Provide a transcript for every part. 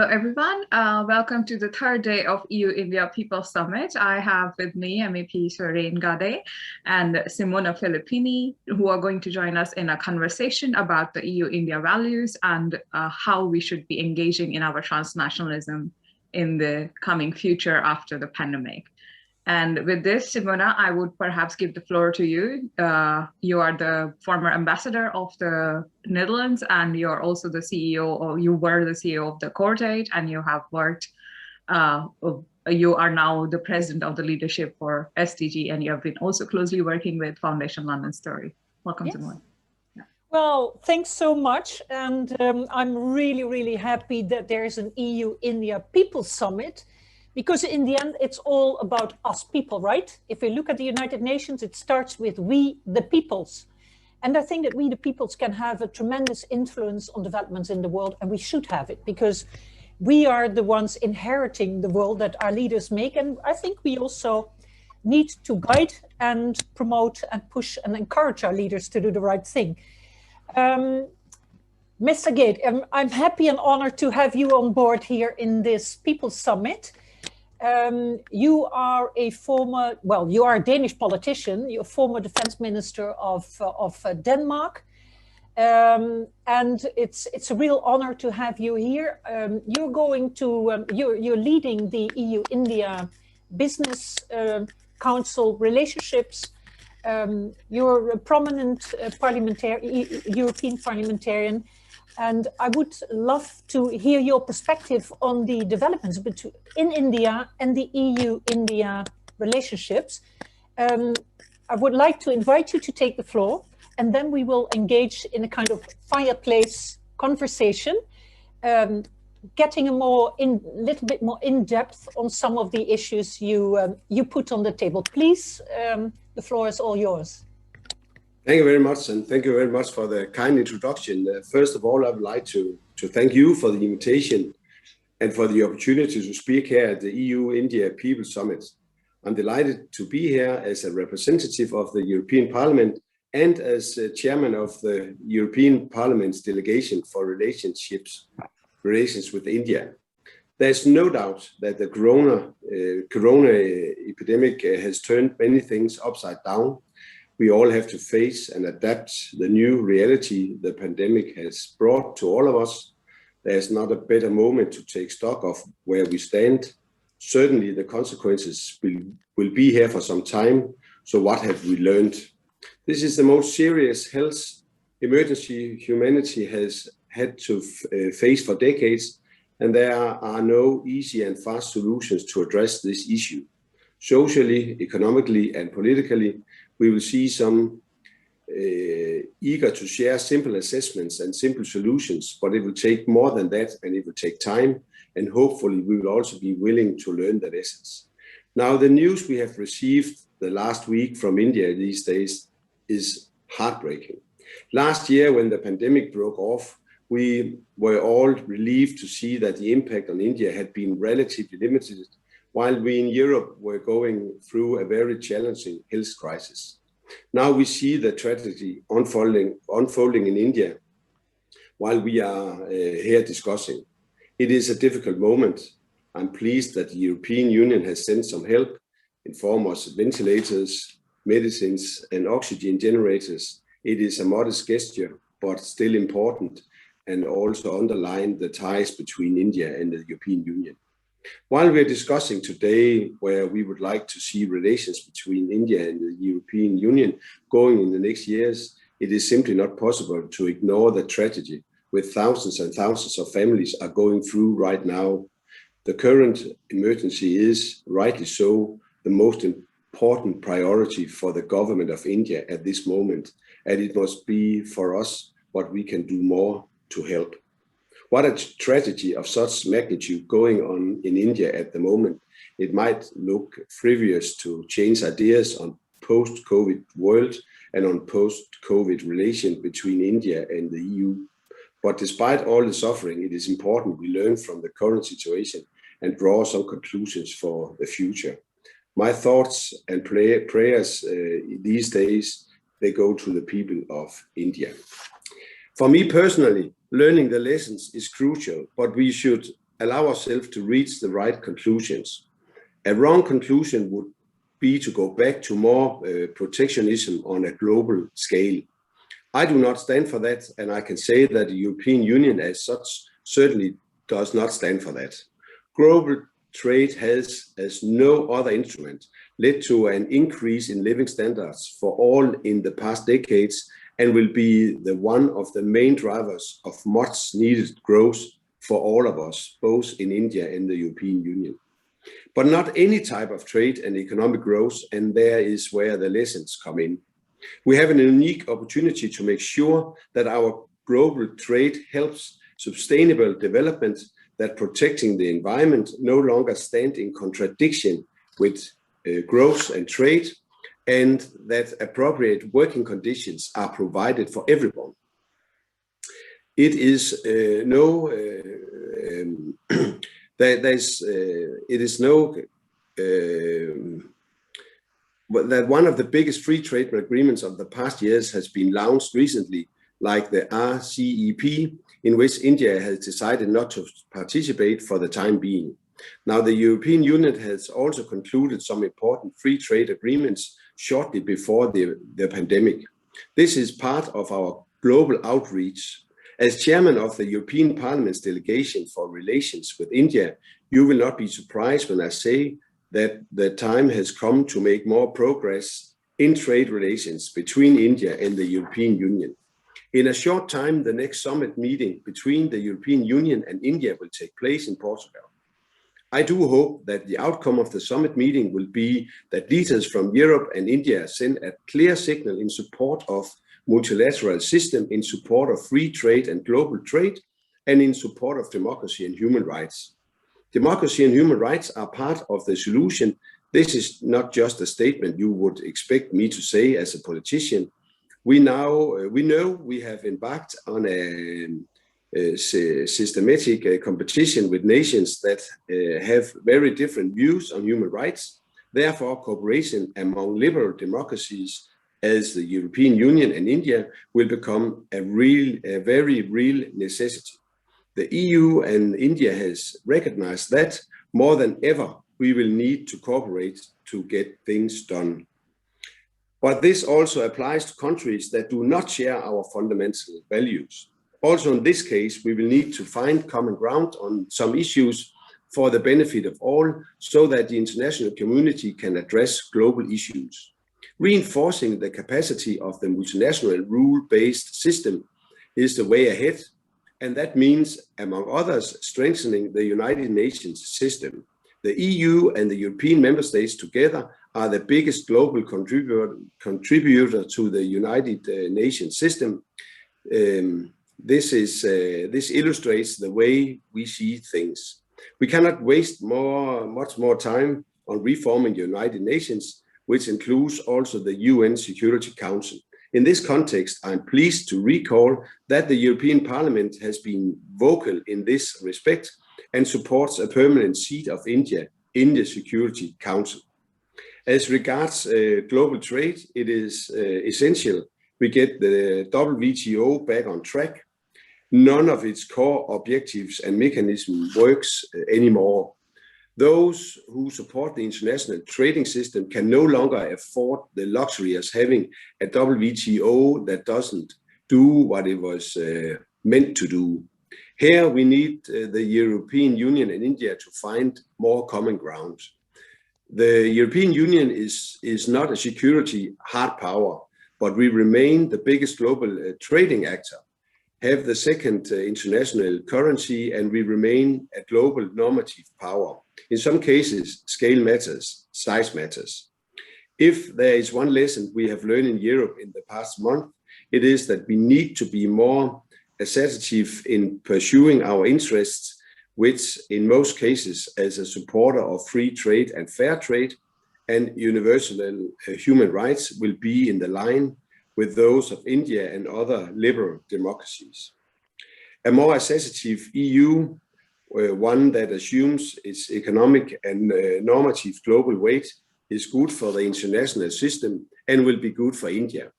Hello everyone, welcome to the third day of EU-India People Summit. I have with me MEP Søren Gade and Simone Filippini, who are going to join us in a conversation about the EU-India values and how we should be engaging in our transnationalism in the coming future after the pandemic. And with this, Simona, I would perhaps give the floor to you. You are the former ambassador of the Netherlands, and you're also the CEO, or you were the CEO of the Coordate, and you have worked, you are now the president of the leadership for SDG, and you have been also closely working with Foundation London Story. Welcome, yes. Simone. Yeah. Well, thanks so much. And I'm really happy that there is an EU-India People Summit. Because in the end, it's all about us people, right? If we look at the United Nations, it starts with we, the peoples. And I think that we, the peoples, can have a tremendous influence on developments in the world, and we should have it, because we are the ones inheriting the world that our leaders make. And I think we also need to guide and promote and push and encourage our leaders to do the right thing. Mr. Gade, I'm happy and honored to have you on board here in this People's Summit. You are a former, well, you are a Danish politician, you're a former defense minister of Denmark. And it's a real honor to have you here. You're going to, you're leading the EU-India Business Council relationships. You're a prominent European parliamentarian. And I would love to hear your perspective on the developments in India and the EU-India relationships. I would like to invite you to take the floor, and then we will engage in a kind of fireplace conversation, getting a little bit more in depth on some of the issues you put on the table. Please, the floor is all yours. Thank you very much, and thank you very much for the kind introduction. First of all, I would like to thank you for the invitation and for the opportunity to speak here at the EU-India People Summit. I'm delighted to be here as a representative of the European Parliament and as chairman of the European Parliament's Delegation for relations with India. There's no doubt that the corona epidemic has turned many things upside down. We all have to face and adapt the new reality the pandemic has brought to all of us. There's not a better moment to take stock of where we stand. Certainly the consequences will be here for some time. So what have we learned? This is the most serious health emergency humanity has had to face for decades, and there are no easy and fast solutions to address this issue. Socially, economically, and politically, we will see some eager to share simple assessments and simple solutions, but it will take more than that, and it will take time, and hopefully we will also be willing to learn the lessons. Now, the news we have received the last week from India these days is heartbreaking. Last year, when the pandemic broke off, we were all relieved to see that the impact on India had been relatively limited, while we in Europe were going through a very challenging health crisis. Now we see the tragedy unfolding in India while we are here discussing. It is a difficult moment. I'm pleased that the European Union has sent some help in form of ventilators, medicines, and oxygen generators. It is a modest gesture, but still important, and also underline the ties between India and the European Union. While we're discussing today where we would like to see relations between India and the European Union going in the next years, it is simply not possible to ignore the tragedy which thousands and thousands of families are going through right now. The current emergency is, rightly so, the most important priority for the government of India at this moment, and it must be for us what we can do more to help. What a tragedy of such magnitude going on in India at the moment. It might look frivolous to change ideas on post-COVID world and on post-COVID relation between India and the EU. But despite all the suffering, it is important we learn from the current situation and draw some conclusions for the future. My thoughts and prayers these days, they go to the people of India. For me personally, learning the lessons is crucial, but we should allow ourselves to reach the right conclusions. A wrong conclusion would be to go back to more protectionism on a global scale. I do not stand for that, and I can say that the European Union as such certainly does not stand for that. Global trade has, as no other instrument, led to an increase in living standards for all in the past decades and will be one of the main drivers of much needed growth for all of us, both in India and the European Union. But not any type of trade and economic growth, and there is where the lessons come in. We have a unique opportunity to make sure that our global trade helps sustainable development, that protecting the environment no longer stand in contradiction with growth and trade, and that appropriate working conditions are provided for everyone. It is that one of the biggest free trade agreements of the past years has been launched recently, like the RCEP, in which India has decided not to participate for the time being. Now, the European Union has also concluded some important free trade agreements shortly before the pandemic. This is part of our global outreach. As chairman of the European Parliament's delegation for relations with India, you will not be surprised when I say that the time has come to make more progress in trade relations between India and the European Union. In a short time, the next summit meeting between the European Union and India will take place in Portugal. I do hope that the outcome of the summit meeting will be that leaders from Europe and India send a clear signal in support of multilateral system, in support of free trade and global trade, and in support of democracy and human rights. Democracy and human rights are part of the solution. This is not just a statement you would expect me to say as a politician. We know we have embarked on a systematic competition with nations that have very different views on human rights. Therefore, cooperation among liberal democracies as the European Union and India will become a very real necessity. The EU and India has recognized that more than ever, we will need to cooperate to get things done. But this also applies to countries that do not share our fundamental values. Also in this case, we will need to find common ground on some issues for the benefit of all, so that the international community can address global issues. Reinforcing the capacity of the multinational rule-based system is the way ahead, and that means, among others, strengthening the United Nations system. The EU and the European member states together are the biggest global contributor to the United Nations system. This illustrates the way we see things. We cannot waste much more time on reforming the United Nations, which includes also the UN Security Council. In this context, I'm pleased to recall that the European Parliament has been vocal in this respect and supports a permanent seat of India in the Security Council. As regards global trade, it is essential we get the WTO back on track. None of its core objectives and mechanism works anymore. Those who support the international trading system can no longer afford the luxury of having a WTO that doesn't do what it was meant to do. Here we need the European Union and India to find more common ground. The European Union is not a security hard power, but we remain the biggest global trading actor, have the second international currency, and we remain a global normative power. In some cases, scale matters, size matters. If there is one lesson we have learned in Europe in the past month, it is that we need to be more assertive in pursuing our interests, which in most cases, as a supporter of free trade and fair trade and universal human rights, will be in the line with those of India and other liberal democracies. A more assertive EU, one that assumes its economic and normative global weight, is good for the international system and will be good for India.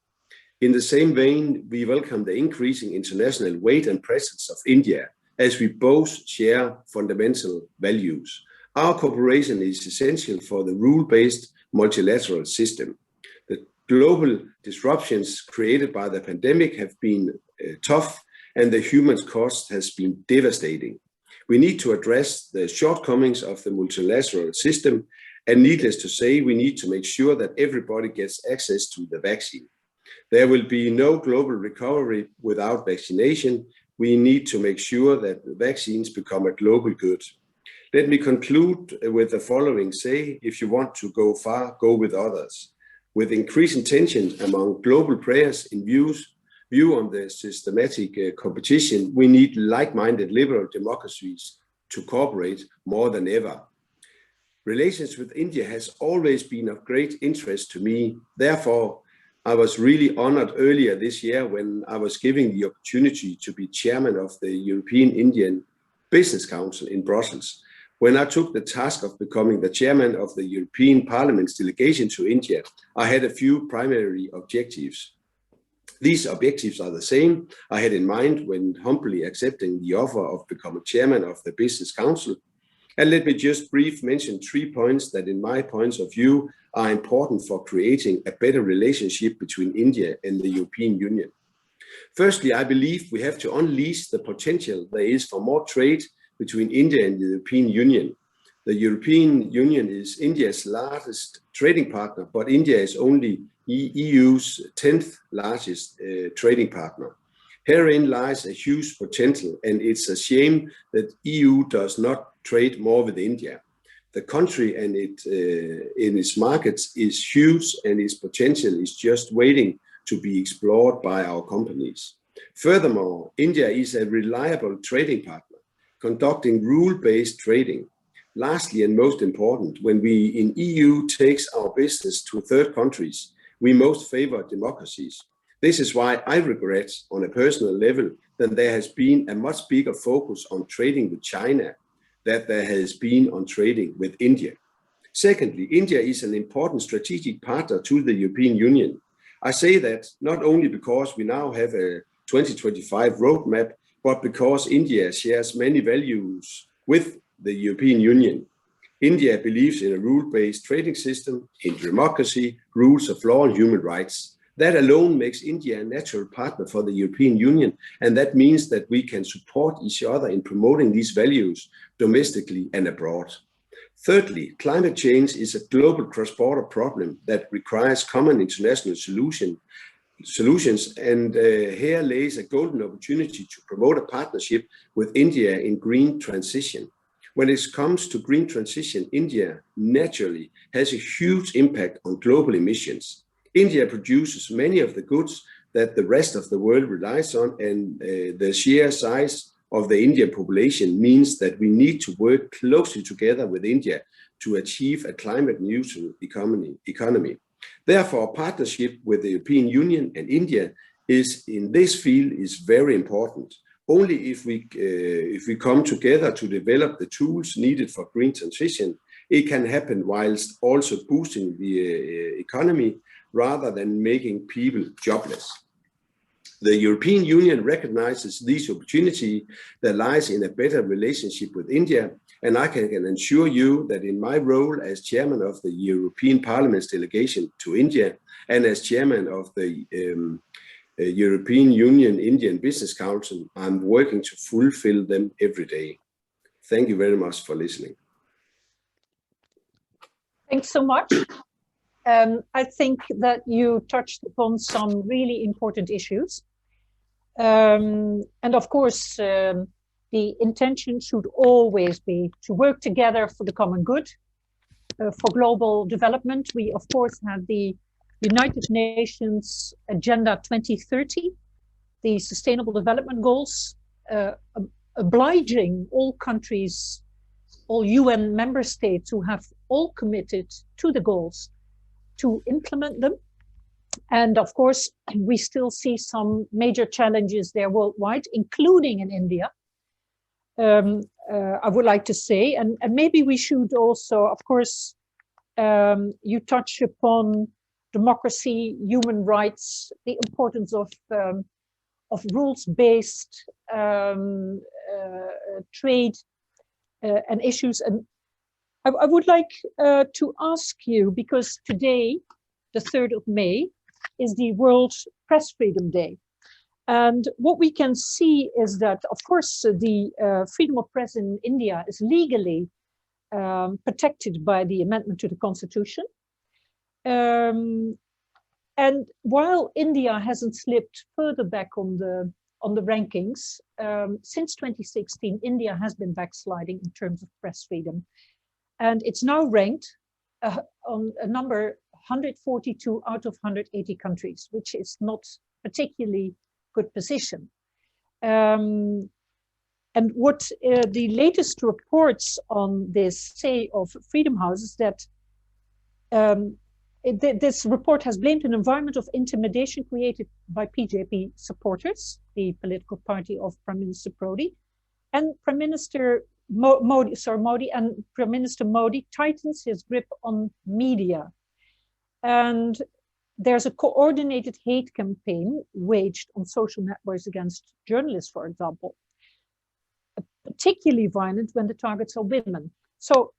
In the same vein, we welcome the increasing international weight and presence of India as we both share fundamental values. Our cooperation is essential for the rule-based multilateral system. The global disruptions created by the pandemic have been tough, and the human cost has been devastating. We need to address the shortcomings of the multilateral system, and needless to say, we need to make sure that everybody gets access to the vaccine. There will be no global recovery without vaccination. We need to make sure that the vaccines become a global good. Let me conclude with the following. Say, if you want to go far, go with others. With increasing tension among global players in view on the systematic competition, we need like-minded liberal democracies to cooperate more than ever. Relations with India has always been of great interest to me. Therefore, I was really honored earlier this year when I was given the opportunity to be chairman of the European Indian Business Council in Brussels. When I took the task of becoming the chairman of the European Parliament's delegation to India, I had a few primary objectives. These objectives are the same I had in mind when humbly accepting the offer of becoming chairman of the Business Council. And let me just briefly mention 3 points that in my points of view are important for creating a better relationship between India and the European Union. Firstly, I believe we have to unleash the potential there is for more trade between India and the European Union. The European Union is India's largest trading partner, but India is only EU's 10th largest trading partner. Herein lies a huge potential, and it's a shame that EU does not trade more with India. The country and in its markets is huge, and its potential is just waiting to be explored by our companies. Furthermore, India is a reliable trading partner, conducting rule-based trading. Lastly, and most important, when we in EU takes our business to third countries, we most favor democracies. This is why I regret on a personal level that there has been a much bigger focus on trading with China than there has been on trading with India. Secondly, India is an important strategic partner to the European Union. I say that not only because we now have a 2025 roadmap, but because India shares many values with the European Union. India believes in a rule-based trading system, in democracy, rules of law and human rights. That alone makes India a natural partner for the European Union, and that means that we can support each other in promoting these values domestically and abroad. Thirdly, climate change is a global cross-border problem that requires common international solutions, and here lays a golden opportunity to promote a partnership with India in green transition. When it comes to green transition, India naturally has a huge impact on global emissions. India produces many of the goods that the rest of the world relies on, and the sheer size of the Indian population means that we need to work closely together with India to achieve a climate neutral economy. Therefore, a partnership with the European Union and India in this field is very important. Only if we come together to develop the tools needed for green transition, it can happen whilst also boosting the economy rather than making people jobless. The European Union recognizes this opportunity that lies in a better relationship with India, and I can assure you that in my role as chairman of the European Parliament's delegation to India and as chairman of the European Union Indian Business Council, I'm working to fulfill them every day. Thank you very much for listening. Thanks so much. I think that you touched upon some really important issues. And of course, the intention should always be to work together for the common good, for global development. We, of course, have the United Nations Agenda 2030, the Sustainable Development Goals, obliging all countries, all UN member states who have all committed to the goals to implement them. And of course, we still see some major challenges there worldwide, including in India. I would like to say, and maybe we should also, of course, you touch upon democracy, human rights, the importance of rules-based trade and issues. And I would like to ask you, because today, the 3rd of May, is the World Press Freedom Day. And what we can see is that, of course, the freedom of press in India is legally protected by the amendment to the Constitution. And while India hasn't slipped further back on the rankings, since 2016, India has been backsliding in terms of press freedom. And it's now ranked on a number 142 out of 180 countries, which is not particularly good position. And what the latest reports on this say of Freedom House is that this report has blamed an environment of intimidation created by BJP supporters, the political party of Prime Minister Modi, and Prime Minister Modi, and Prime Minister Modi tightens his grip on media. And there's a coordinated hate campaign waged on social networks against journalists, for example, particularly violent when the targets are women. So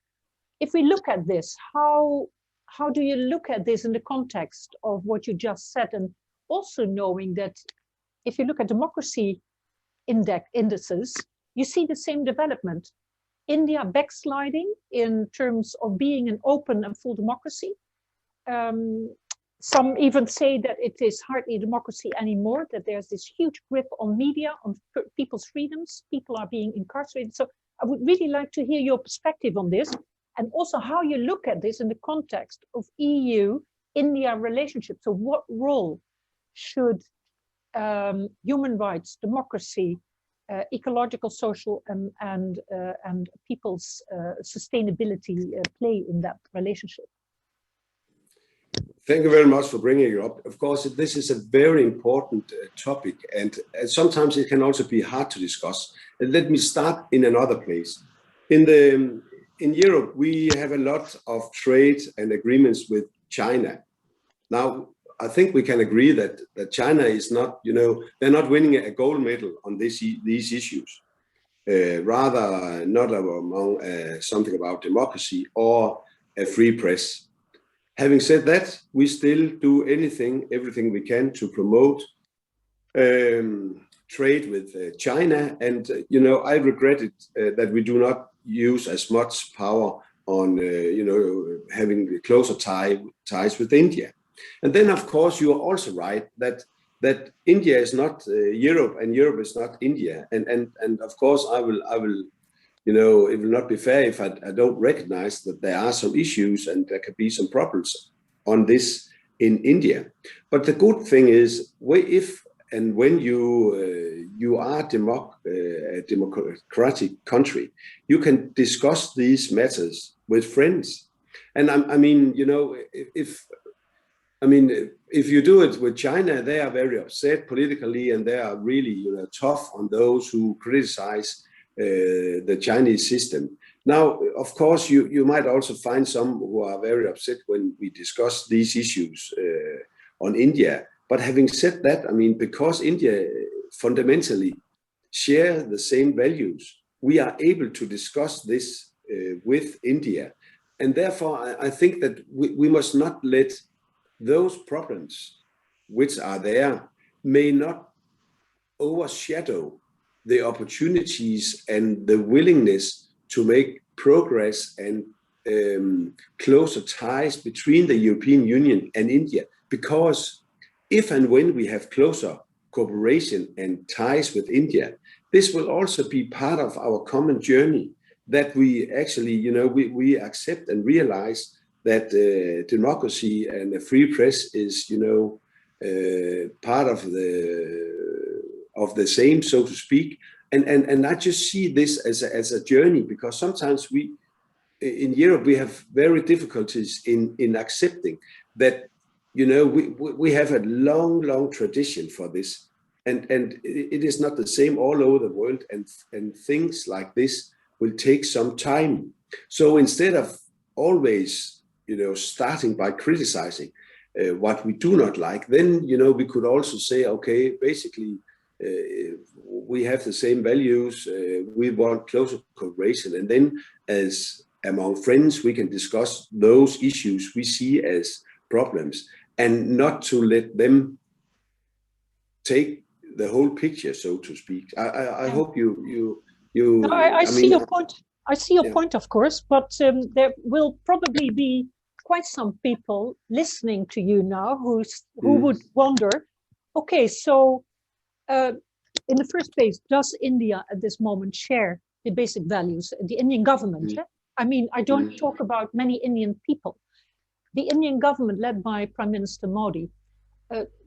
if we look at this, how do you look at this in the context of what you just said, and also knowing that if you look at democracy indices, you see the same development. India backsliding in terms of being an open and full democracy. Some even say that it is hardly a democracy anymore, that there's this huge grip on media, on people's freedoms, people are being incarcerated. So I would really like to hear your perspective on this, and also how you look at this in the context of EU-India relationship. So what role should human rights, democracy, ecological, social, and people's sustainability play in that relationship? Thank you very much for bringing it up. Of course, this is a very important topic, and sometimes it can also be hard to discuss. And let me start in another place. In Europe, we have a lot of trade and agreements with China. Now, I think we can agree that China is not, they're not winning a gold medal on these issues. Rather, not among something about democracy or a free press. Having said that, we still do everything we can to promote trade with China. And, I regret it that we do not use as much power on, having closer ties with India. And then, of course, you are also right that India is not Europe and Europe is not India. And of course, I will. It will not be fair if I don't recognize that there are some issues and there could be some problems on this in India. But the good thing is, if and when you are a democratic country, you can discuss these matters with friends. And if you do it with China, they are very upset politically, and they are really tough on those who criticize the Chinese system. Now, of course, you might also find some who are very upset when we discuss these issues on India. But having said that, because India fundamentally share the same values, we are able to discuss this with India. And therefore, I think that we must not let those problems which are there may not overshadow the opportunities and the willingness to make progress and closer ties between the European Union and India. Because if and when we have closer cooperation and ties with India, this will also be part of our common journey, that we actually, we accept and realize that democracy and a free press is, part of the same, so to speak. And I just see this as a journey, because sometimes in Europe, we have very difficulties in accepting that, we have a long tradition for this. And it is not the same all over the world. And things like this will take some time. So instead of always, starting by criticizing what we do not like, then, we could also say, okay, basically, we have the same values. We want closer cooperation, and then as among friends, we can discuss those issues we see as problems, and not to let them take the whole picture, so to speak. I hope you. No, I see your point. I see your point, of course, but there will probably be quite some people listening to you now who would wonder, okay, so in the first place, does India at this moment share the basic values, the Indian government? I mean, I don't talk about many Indian people. The Indian government led by Prime Minister Modi,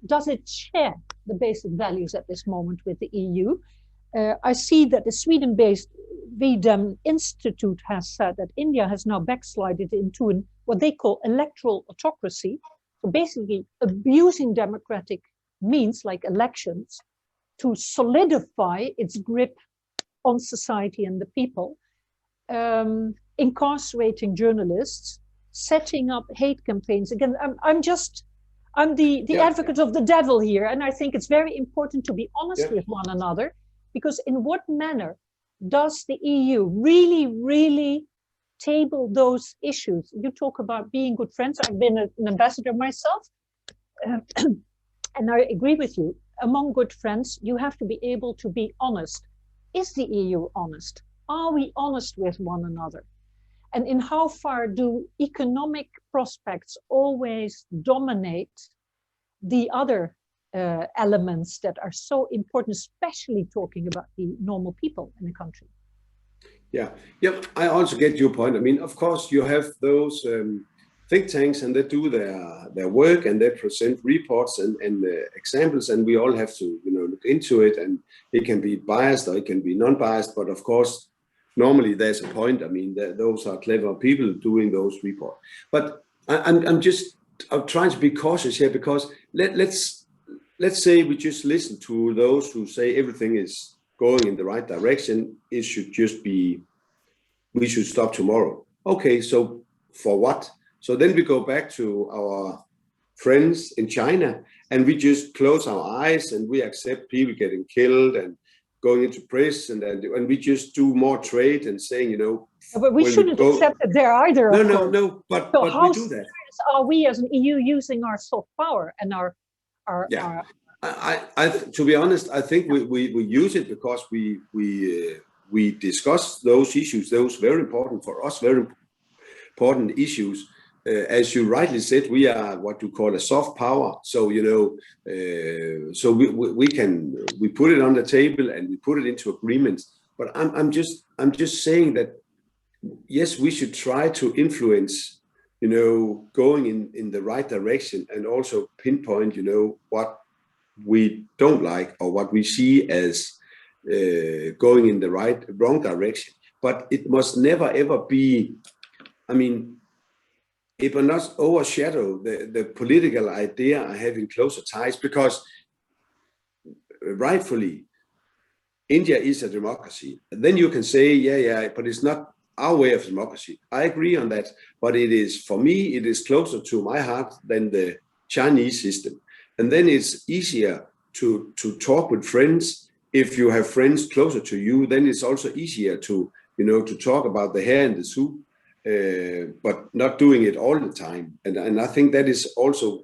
does it share the basic values at this moment with the EU? I see that the Sweden-based VDEM Institute has said that India has now backslided into what they call electoral autocracy, so basically abusing democratic means like elections to solidify its grip on society and the people, incarcerating journalists, setting up hate campaigns. Again, I'm the advocate of the devil here, and I think it's very important to be honest with one another, because in what manner does the EU really table those issues? You talk about being good friends. I've been an ambassador myself, and I agree with you. Among good friends, you have to be able to be honest. Is the EU honest? Are we honest with one another? And in how far do economic prospects always dominate the other elements that are so important, especially talking about the normal people in the country? Yeah, I also get your point. I mean, of course, you have those think tanks, and they do their work, and they present reports and examples, and we all have to look into it, and it can be biased or it can be non-biased, but of course, normally there's a point. I mean, those are clever people doing those reports. But I'm trying to be cautious here, because let's say we just listen to those who say everything is going in the right direction. It should just be, we should stop tomorrow. Okay, so for what? So then we go back to our friends in China, and we just close our eyes and we accept people getting killed and going into prison, and we just do more trade and saying, But we shouldn't accept it there either. No, but so how we do that. Are we as an EU using our soft power and our to be honest, I think we use it because we discuss those issues, those very important for us, very important issues. As you rightly said, we are what you call a soft power. So so we put it on the table and we put it into agreements. But I'm just saying that yes, we should try to influence, going in the right direction, and also pinpoint, what we don't like or what we see as going in the wrong direction. But it must never ever be, I mean, it will not overshadow the political idea of having closer ties, because rightfully India is a democracy. And then you can say, but it's not our way of democracy. I agree on that, but it is, for me, it is closer to my heart than the Chinese system. And then it's easier to talk with friends. If you have friends closer to you, then it's also easier to talk about the hair in the soup, but not doing it all the time. And I think that is also,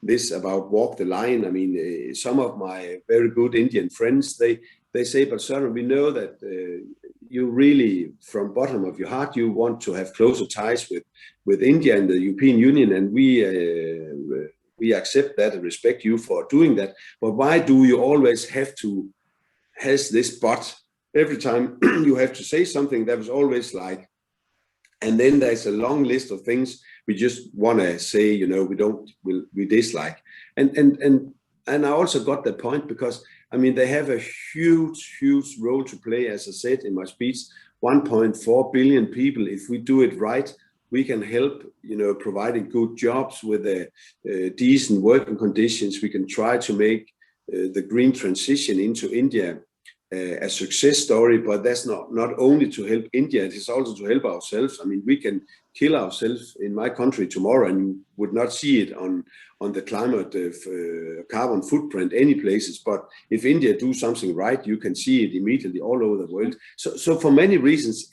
this about walk the line. I mean, some of my very good Indian friends, they say, but Søren, we know that you really, from bottom of your heart, you want to have closer ties with India and the European Union, and we accept that and respect you for doing that. But why do you always have to has this but? Every time you have to say something, that was always like, and then there's a long list of things we just want to say, we dislike. And I also got that point, because I mean, they have a huge role to play. As I said in my speech, 1.4 billion people. If we do it right, we can help, providing good jobs with decent working conditions. We can try to make the green transition into India a success story, but that's not only to help India, it is also to help ourselves. I mean, we can kill ourselves in my country tomorrow and you would not see it on the climate carbon footprint any places. But if India do something right, you can see it immediately all over the world. So for many reasons,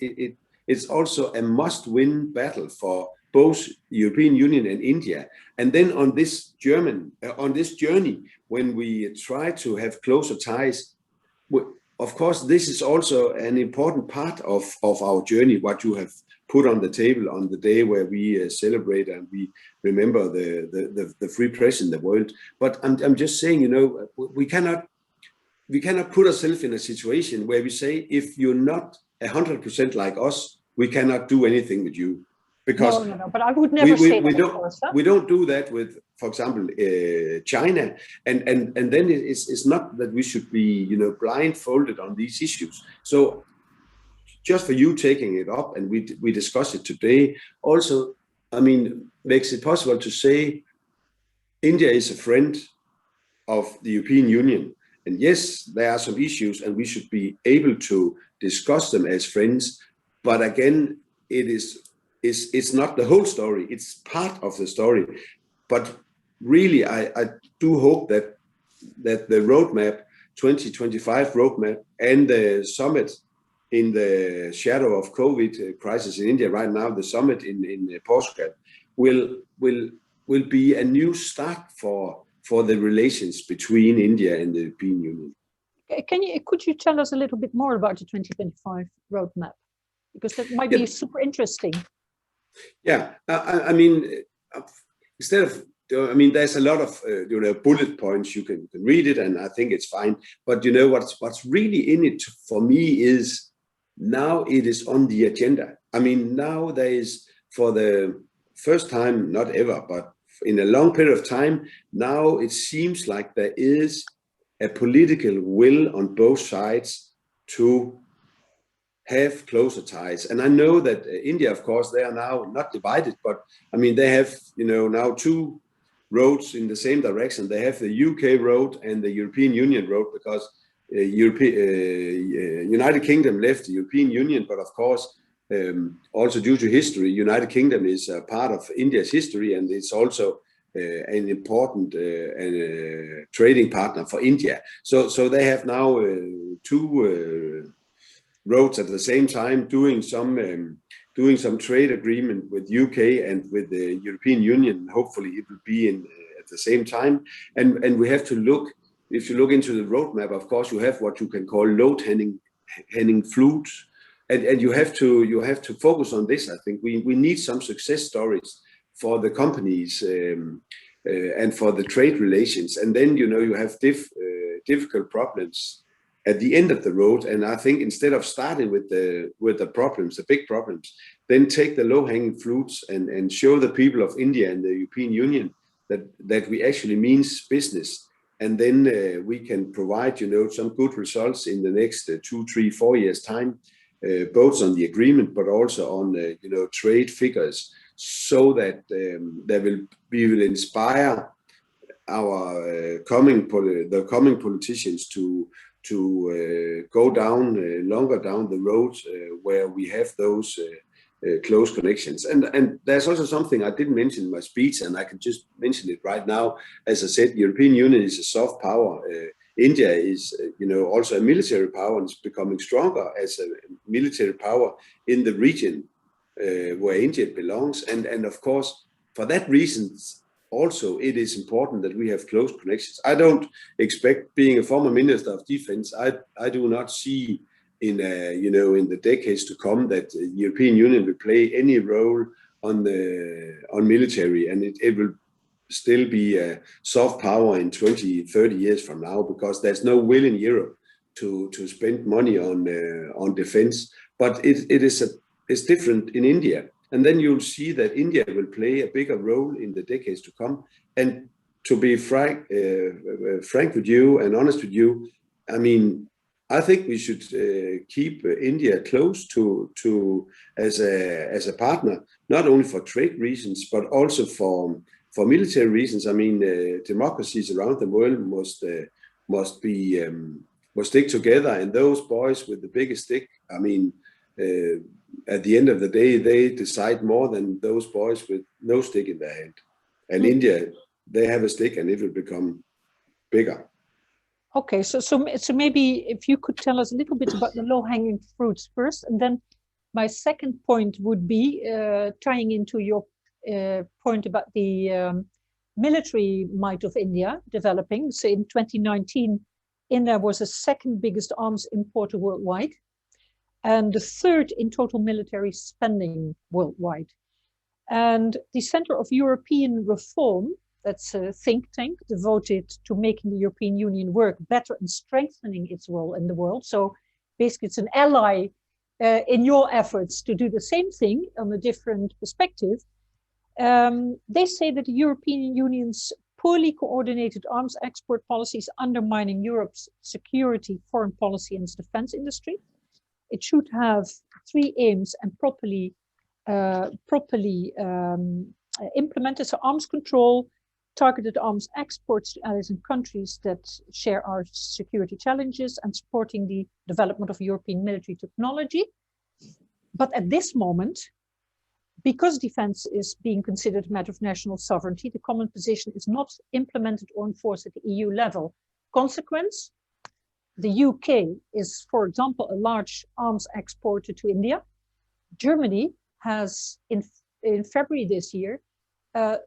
it's also a must-win battle for both European Union and India. And then on this journey, when we try to have closer ties, of course, this is also an important part of our journey, what you have put on the table on the day where we celebrate and we remember the free press in the world. But I'm just saying, you know, we cannot put ourselves in a situation where we say, if you're not 100% like us, we cannot do anything with you. Because no, but I would never say that, of course, huh? We don't do that with, for example, China, and then it's not that we should be, you know, blindfolded on these issues. So just for you taking it up and we discuss it today, also, I mean, makes it possible to say India is a friend of the European Union. And yes, there are some issues and we should be able to discuss them as friends. But again, it's not the whole story, it's part of the story. But really, I do hope that the roadmap, 2025 roadmap, and the summit in the shadow of COVID crisis in India right now, the summit in Portugal, will be a new start for the relations between India and the European Union. Could you tell us a little bit more about the 2025 roadmap? Because that might be super interesting. Yeah, I mean, instead of, I mean, there's a lot of you know, bullet points. You can read it, and I think it's fine. But you know what's really in it for me is now it is on the agenda. I mean, now there is, for the first time, not ever, but in a long period of time, now it seems like there is a political will on both sides to have closer ties. And I know that India, of course, they are now not divided, but I mean, they have, you know, now two roads in the same direction. They have the UK road and the European Union road, because United Kingdom left the European Union, but of course, also due to history, United Kingdom is a part of India's history, and it's also an important trading partner for India. So they have now two roads at the same time, doing some trade agreement with UK and with the European Union. Hopefully it will be at the same time. And we have to look, if you look into the roadmap, of course, you have what you can call low-hanging fruits. And you have to focus on this. I think we need some success stories for the companies and for the trade relations. And then, you know, you have difficult problems at the end of the road. And I think instead of starting with the problems, the big problems, then take the low-hanging fruits and show the people of India and the European Union that we actually means business. And then we can provide, you know, some good results in the next 2, 3, 4 years time, both on the agreement, but also on, you know, trade figures, so that we will inspire our coming politicians to go longer down the road where we have those close connections. And there's also something I didn't mention in my speech, and I can just mention it right now. As I said, European Union is a soft power. India is, you know, also a military power, and is becoming stronger as a military power in the region where India belongs. And of course, for that reason, also it is important that we have close connections. I don't expect, being a former Minister of Defense, I do not see in the decades to come that the European Union will play any role on military, and it will still be a soft power in 20, 30 years from now, because there's no will in Europe to spend money on defense. But it's different in India. And then you'll see that India will play a bigger role in the decades to come. And to be frank with you and honest with you, I mean, I think we should keep India close to as a partner, not only for trade reasons, but also for military reasons. I mean, democracies around the world must be will stick together, and those boys with the biggest stick, I mean, at the end of the day, they decide more than those boys with no stick in their hand. And India, they have a stick, and it will become bigger. Okay, so maybe if you could tell us a little bit about the low-hanging fruits first, and then my second point would be tying into your point about the military might of India developing. So in 2019, India was the second biggest arms importer worldwide, and the third in total military spending worldwide. And the Center of European Reform, that's a think tank devoted to making the European Union work better and strengthening its role in the world. So basically it's an ally in your efforts to do the same thing on a different perspective. They say that the European Union's poorly coordinated arms export policy is undermining Europe's security, foreign policy and its defense industry. It should have three aims and properly implemented: so arms control, targeted arms exports to allies and countries that share our security challenges, and supporting the development of European military technology. But at this moment, because defense is being considered a matter of national sovereignty, the common position is not implemented or enforced at the EU level. Consequence, the UK is, for example, a large arms exporter to India. Germany has, in February this year,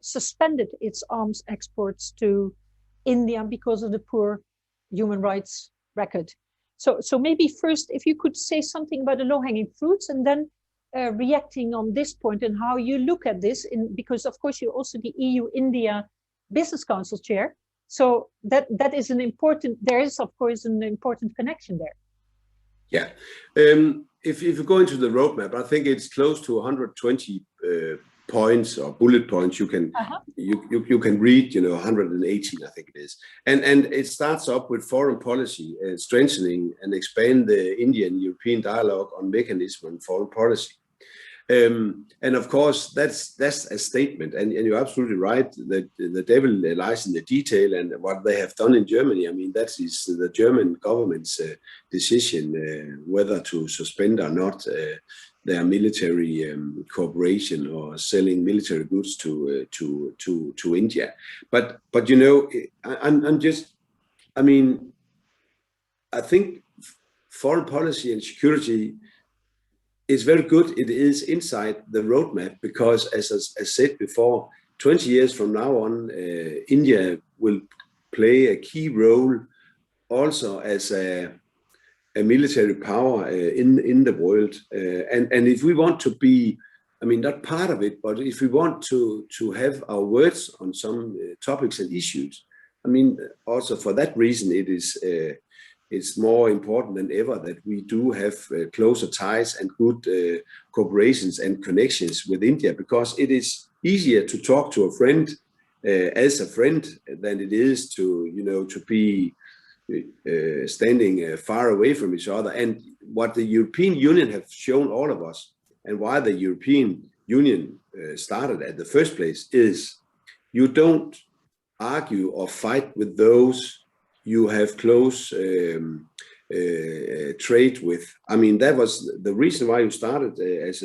suspended its arms exports to India because of the poor human rights record. So maybe first, if you could say something about the low-hanging fruits, and then reacting on this point and how you look at this, because of course you're also the EU-India Business Council chair. So that is an important, there is of course an important connection there. Yeah, if you go into the roadmap, I think it's close to 120 points or bullet points. You can you can read, 118, I think it is, and it starts up with foreign policy, strengthening and expand the Indian-European dialogue on mechanism and foreign policy. And of course, that's a statement, and you're absolutely right that the devil lies in the detail, and what they have done in Germany, I mean, that is the German government's decision whether to suspend or not their military cooperation or selling military goods to India. But I think foreign policy and security is very good. It is inside the roadmap because, as I said before, 20 years from now on, India will play a key role also as a military power in the world. And if we want to be, I mean, not part of it, but if we want to have our words on some topics and issues, I mean, also for that reason, it is it's more important than ever that we do have closer ties and good cooperations and connections with India, because it is easier to talk to a friend as a friend than it is to be standing far away from each other. And what the European Union have shown all of us, and why the European Union started at the first place, is you don't argue or fight with those you have close trade with. I mean, that was the reason why you started as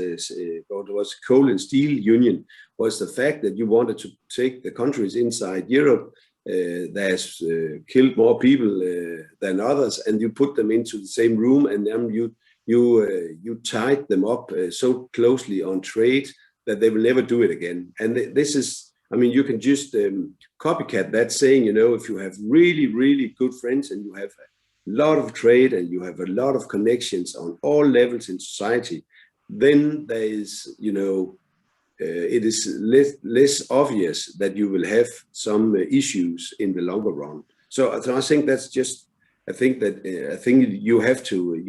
what was coal and steel union, was the fact that you wanted to take the countries inside Europe that has killed more people than others, and you put them into the same room, and then you tied them up so closely on trade that they will never do it again. And this is, I mean, you can just copycat that saying, if you have really, really good friends and you have a lot of trade and you have a lot of connections on all levels in society, then there is, it is less obvious that you will have some issues in the longer run. So I think that's just, I think you have to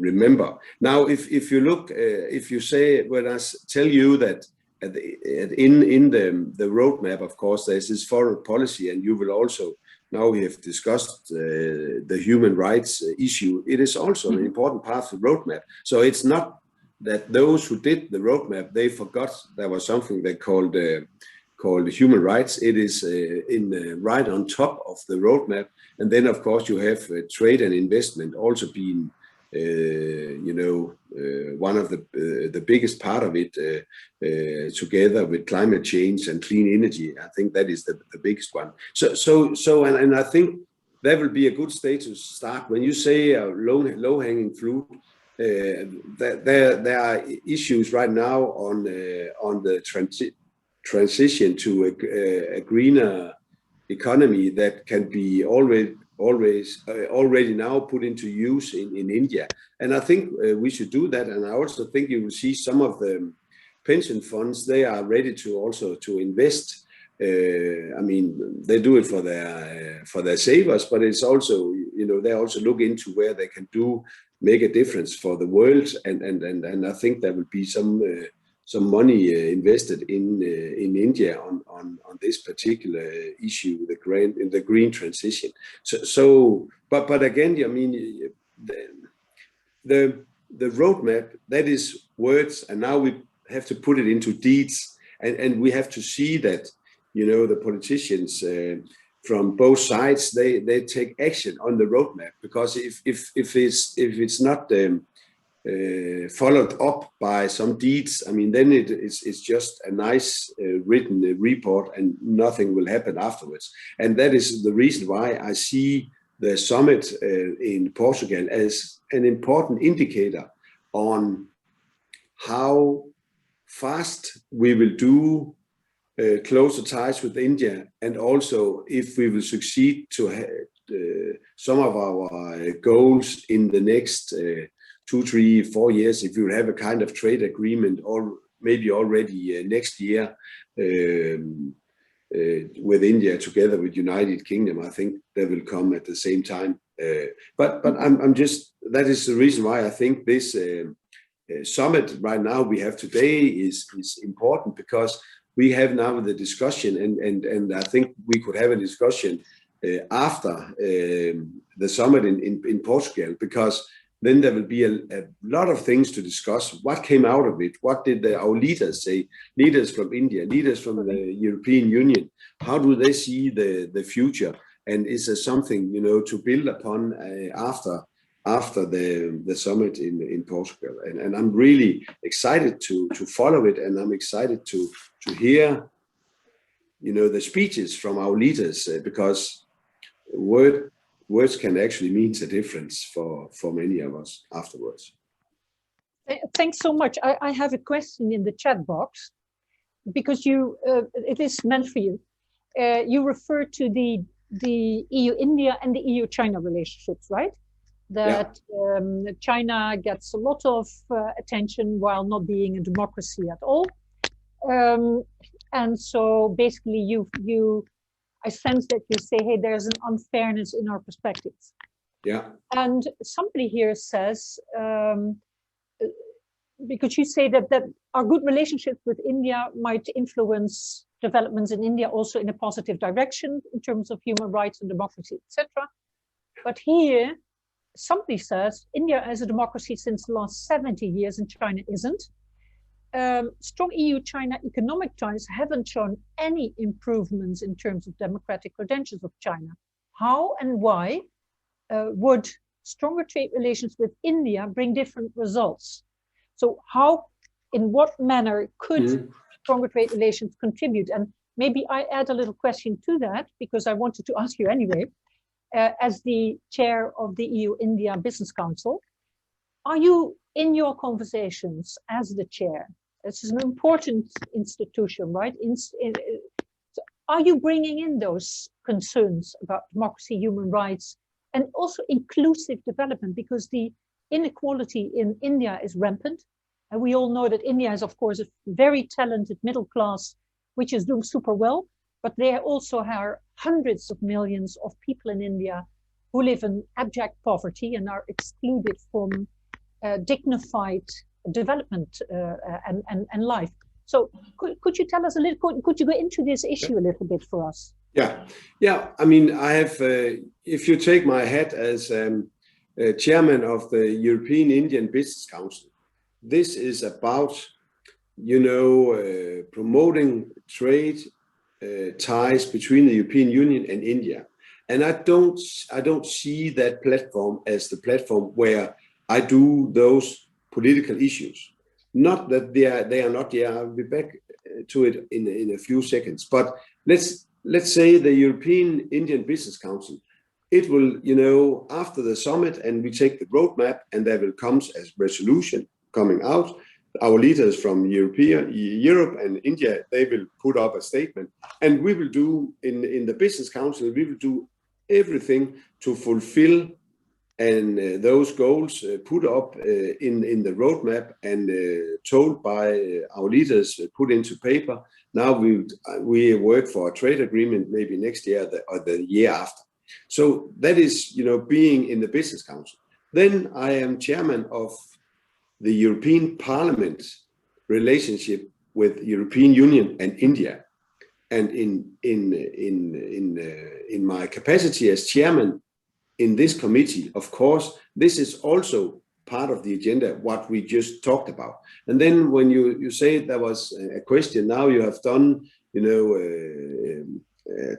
remember. Now, if you look, if you say, when I tell you that in the roadmap, of course, there's this foreign policy, and you will also, now we have discussed the human rights issue. It is also an important part of the roadmap. So it's not that those who did the roadmap, they forgot there was something they called called human rights. It is right on top of the roadmap. And then, of course, you have trade and investment also being, one of the biggest part of it, together with climate change and clean energy. I think that is the biggest one. And I think that will be a good stage to start. When you say low-hanging fruit, there are issues right now on the transition to a greener economy that can be already now put into use in India. And I think we should do that. And I also think you will see some of the pension funds, they are ready to invest. I mean, they do it for their savers, but it's also, they also look into where they can make a difference for the world. And I think there will be some money invested in India on this particular issue, the green transition. But again, I mean, the roadmap, that is words, and now we have to put it into deeds, and we have to see that, the politicians from both sides, they take action on the roadmap, because if it's not followed up by some deeds, I mean, then it's just a nice written report and nothing will happen afterwards. And that is the reason why I see the summit in Portugal as an important indicator on how fast we will do closer ties with India, and also if we will succeed to some of our goals in the next 2, 3, 4 years. If we will have a kind of trade agreement, or maybe already next year with India together with United Kingdom, I think they will come at the same time. But I'm just, that is the reason why I think this summit right now we have today is important, because we have now the discussion, and I think we could have a discussion after the summit in Portugal, because then there will be a lot of things to discuss. What came out of it? What did our leaders say? Leaders from India, leaders from the European Union. How do they see the future? And is there something, to build upon after the summit in Portugal? And I'm really excited to follow it, and I'm excited to hear, the speeches from our leaders, because words can actually mean a difference for many of us afterwards. Thanks so much. I have a question in the chat box, because it is meant for you. You refer to the EU-India and the EU-China relationships, right? That China gets a lot of attention while not being a democracy at all. And so basically I sense that you say, hey, there's an unfairness in our perspectives. Yeah. And somebody here says, because you say that our good relationships with India might influence developments in India also in a positive direction in terms of human rights and democracy, etc. But here, somebody says India is a democracy since the last 70 years and China isn't. Strong EU-China economic ties haven't shown any improvements in terms of democratic credentials of China. How and why would stronger trade relations with India bring different results? So in what manner could stronger trade relations contribute? And maybe I add a little question to that, because I wanted to ask you anyway, as the chair of the EU-India Business Council, are you in your conversations as the chair? This is an important institution, right? So are you bringing in those concerns about democracy, human rights, and also inclusive development? Because the inequality in India is rampant. And we all know that India is, of course, a very talented middle class, which is doing super well. But there also are hundreds of millions of people in India who live in abject poverty and are excluded from dignified development and life. So could you tell us a little, could you go into this issue a little bit for us? Yeah. I mean, I have, if you take my hat as chairman of the European Indian Business Council, this is about, promoting trade ties between the European Union and India. And I don't see that platform as the platform where I do those political issues. Not that they are not there. I'll be back to it in a few seconds. But let's say the European Indian Business Council, it will, you know, after the summit, and we take the roadmap, and there will come as resolution coming out. Our leaders from Europe and India, they will put up a statement, and we will do in the Business Council, we will do everything to fulfill and those goals put up in the roadmap and told by our leaders, put into paper. Now we work for a trade agreement maybe next year or the year after. So that is, you know, being in the Business Council. Then I am chairman of the European Parliament relationship with European Union and India, and in my capacity as chairman in this committee, of course, this is also part of the agenda, what we just talked about. And then when you say there was a question, now you have done, you know,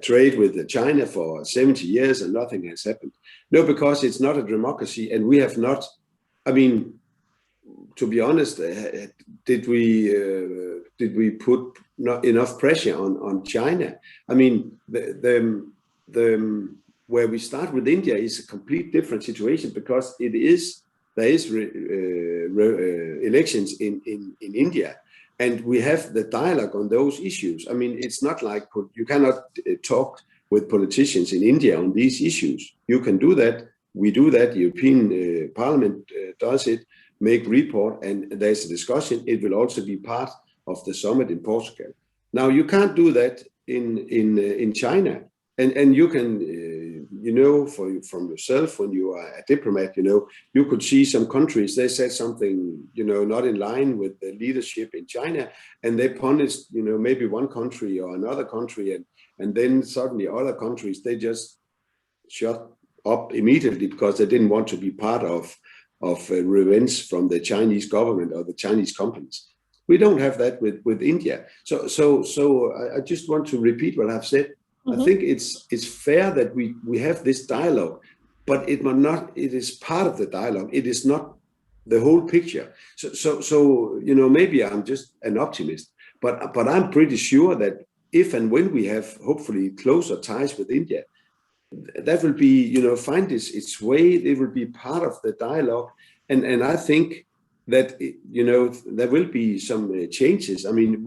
trade with China for 70 years and nothing has happened. No, because it's not a democracy, and we have not. I mean, to be honest, did we put not enough pressure on China? I mean, where we start with India is a complete different situation, because there is elections in India, and we have the dialogue on those issues. I mean, it's not like you cannot talk with politicians in India on these issues. You can do that. We do that. European Parliament does it. Make report, and there's a discussion. It will also be part of the summit in Portugal. Now you can't do that in China, and you can you know, from yourself, when you are a diplomat, you know, you could see some countries, they said something, you know, not in line with the leadership in China, and they punished, you know, maybe one country or another country, and then suddenly other countries, they just shut up immediately because they didn't want to be part of revenge from the Chinese government or the Chinese companies. We don't have that with India. So I just want to repeat what I've said. Mm-hmm. I think it's fair that we have this dialogue, but it is part of the dialogue. It is not the whole picture. So you know, maybe I'm just an optimist, but I'm pretty sure that if and when we have hopefully closer ties with India, that will be, you know, find its way. It will be part of the dialogue, and I think that, you know, there will be some changes. I mean,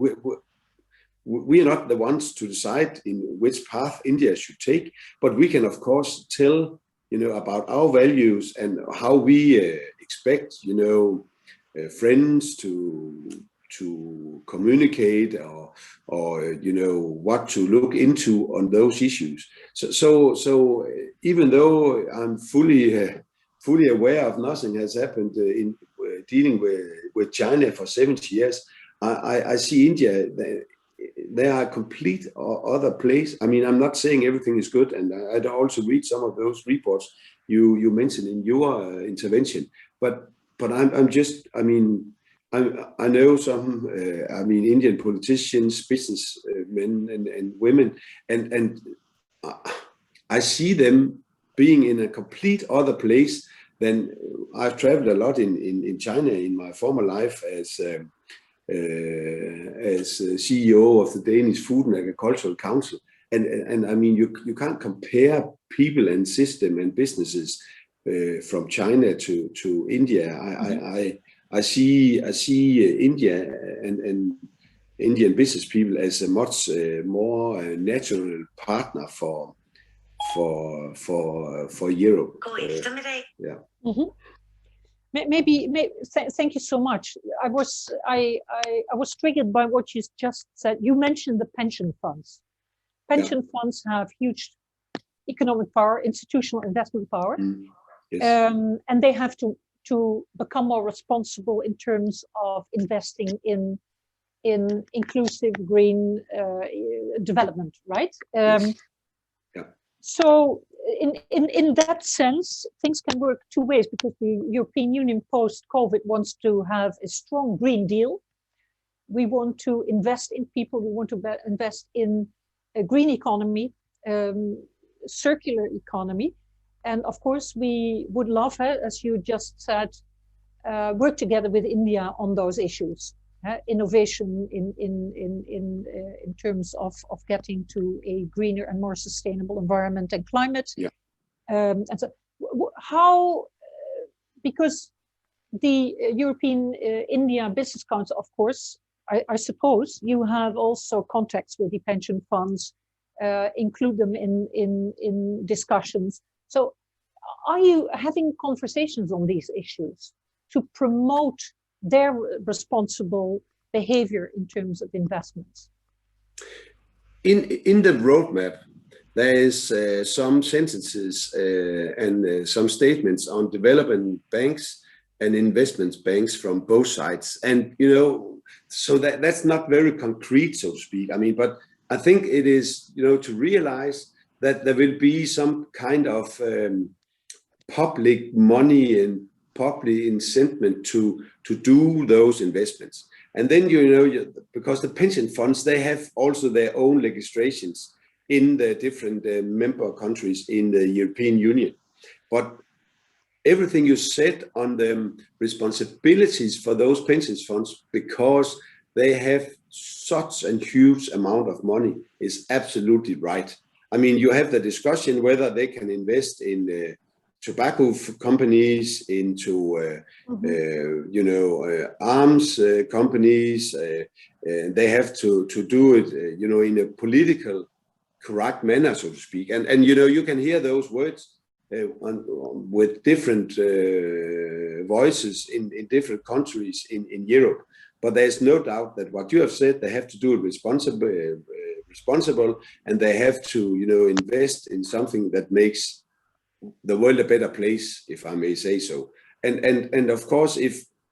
we are not the ones to decide in which path India should take, but we can of course tell, you know, about our values and how we expect, you know, friends to communicate or you know, what to look into on those issues. So even though I'm fully aware of nothing has happened in dealing with China for 70 years, I see India. They are a complete other place. I mean, I'm not saying everything is good, and I'd also read some of those reports you mentioned in your intervention. But I'm just, I mean, I know some, I mean, Indian politicians, businessmen and women, and I see them being in a complete other place than I've traveled a lot in China in my former life as CEO of the Danish Food and Agricultural Council. And I mean, you can't compare people and system and businesses from China to India. I see India and Indian business people as a much more natural partner for Europe. Yeah. Mm-hmm. Maybe thank you so much. I was triggered by what you just said. You mentioned the pension funds. Pension funds have huge economic power, institutional investment power, yes. And they have to become more responsible in terms of investing in inclusive green development, right? Yes. So in that sense, things can work two ways, because the European Union post-COVID wants to have a strong Green Deal. We want to invest in people. We want to invest in a green economy, circular economy. And of course, we would love, as you just said, work together with India on those issues. Innovation in terms of getting to a greener and more sustainable environment and climate. Yeah. And so how, because the European India Business Council, of course, I suppose you have also contacts with the pension funds, include them in discussions. So are you having conversations on these issues to promote their responsible behavior in terms of investments? In the roadmap, there is some sentences and some statements on development banks and investment banks from both sides. And, you know, so that's not very concrete, so to speak. I mean, but I think it is, you know, to realize that there will be some kind of public money and public incentive to do those investments. And then, you know, because the pension funds, they have also their own legislations in the different member countries in the European Union. But everything you said on the responsibilities for those pension funds, because they have such a huge amount of money, is absolutely right. I mean, you have the discussion whether they can invest in tobacco companies, into you know, arms companies. They have to do it, you know, in a political correct manner, so to speak. And you know, you can hear those words with different voices in different countries in Europe. But there's no doubt that what you have said, they have to do it responsible, and they have to, you know, invest in something that makes the world a better place, if I may say so. And of course,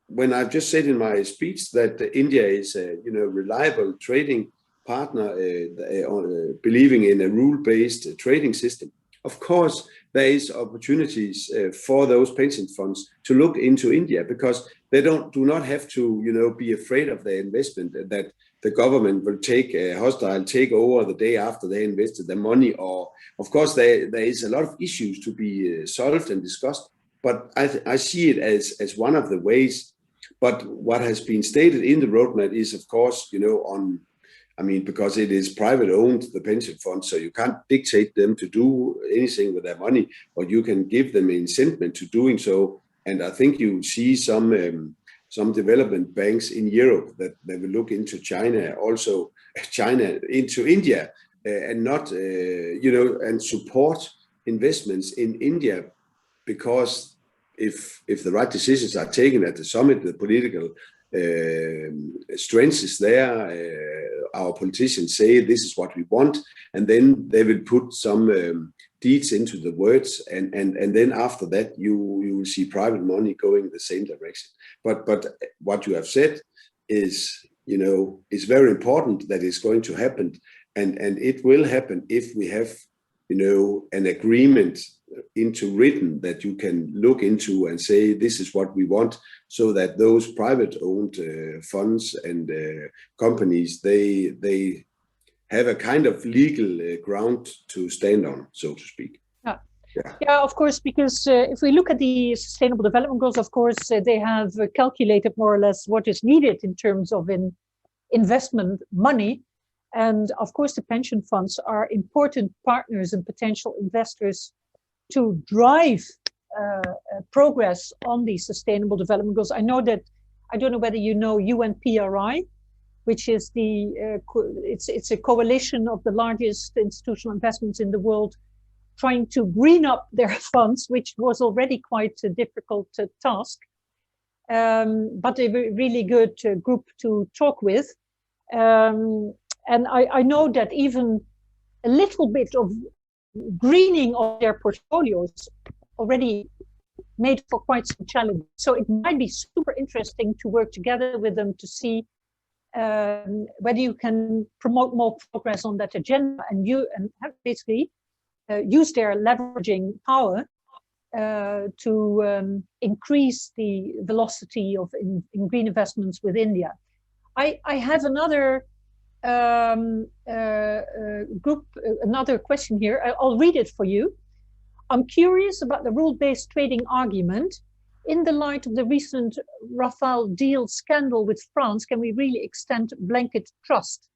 when I've just said in my speech that India is a, you know, reliable trading partner, believing in a rule-based trading system, of course there is opportunities for those pension funds to look into India, because they do not have to, you know, be afraid of their investment, that the government will take a hostile takeover the day after they invested their money. Or, of course, there is a lot of issues to be solved and discussed, but I see it as one of the ways. But what has been stated in the roadmap is, of course, you know, I mean, because it is private owned, the pension fund, so you can't dictate them to do anything with their money, but you can give them incentive to doing so. And I think you see some development banks in Europe that they will look into China, also China into India, and not, you know, and support investments in India, because if the right decisions are taken at the summit, the political strength is there. Our politicians say this is what we want, and then they will put some deeds into the words, and then after that you will see private money going the same direction. But what you have said is, you know, is very important, that is going to happen, and it will happen if we have, you know, an agreement into written that you can look into and say this is what we want, so that those private owned funds and companies, they have a kind of legal ground to stand on, so to speak. Yeah, of course, because if we look at the Sustainable Development Goals, of course, they have calculated more or less what is needed in terms of investment money. And of course, the pension funds are important partners and potential investors to drive progress on the Sustainable Development Goals. I know that, I don't know whether you know UNPRI, which is it's a coalition of the largest institutional investments in the world, trying to green up their funds, which was already quite a difficult task. But a really good group to talk with. And I know that even a little bit of greening of their portfolios already made for quite some challenge. So it might be super interesting to work together with them to see whether you can promote more progress on that agenda, and basically use their leveraging power to increase the velocity of in green investments with India. I have another another question here. I'll read it for you. I'm curious about the rule-based trading argument. In the light of the recent Rafale deal scandal with France, can we really extend blanket trust?